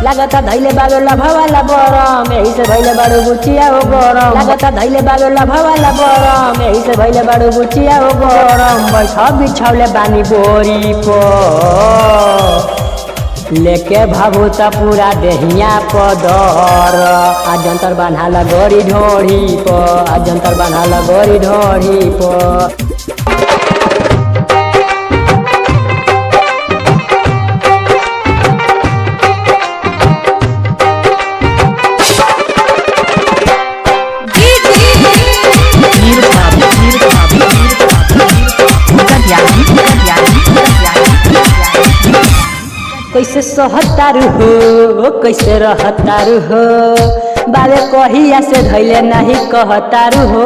लागता धैले बाबेला भवाला बरम यही से भैले बाड़ू गुचिया हो गरम लागता धैले बाबेला भवाला बरम यही से भैले बाड़ू गुचिया हो गरम बैठा बिछौले बानी बोरी पर लेके भाभूता पूरा देहिया पदर आज जंतर बान्हाला गोरी ढोड़ी पर आज जंतर बान्हाला गोरी ढोड़ी पर कैसे सहतारू हो कैसे रहतारू हो बाबे कहिया से धैले नहीं कहतारू हो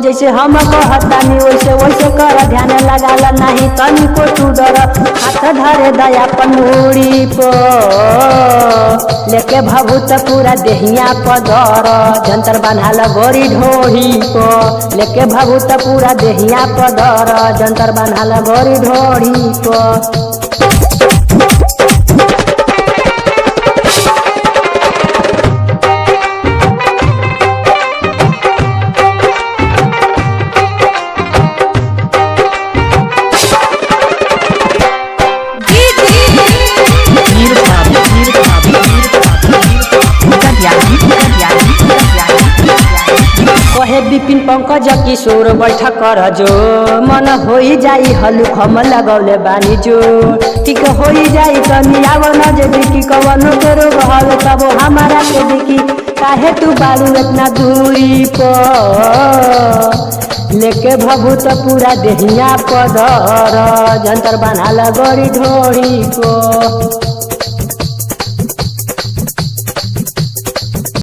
जैसे हम कहतानी वैसे वैसे कर ध्यान लगाला नहीं तनी को तू डर हाथ धरे दया पनूरी पर लेके भाभूत पूरा देहिया पदर जंतर बान्हाला गोरी ढोड़ी पर लेके भाभूत पूरा देहिया पदर जंतर बान्हाला गोरी ढोड़ी पर कहे विपिन पंकज किशोर बैठक कर जो मन हो जाई हलुक हम लगौले बानी जो ठीक हो जाई तनी आव न जे दिकी कवनो के रोग हवे तब हमारा के दिकी काहे तू बारू इतना दूरी पर लेके भाभूत पूरा देहिया पदर जंतर बान्हाला गोरी ढोड़ी को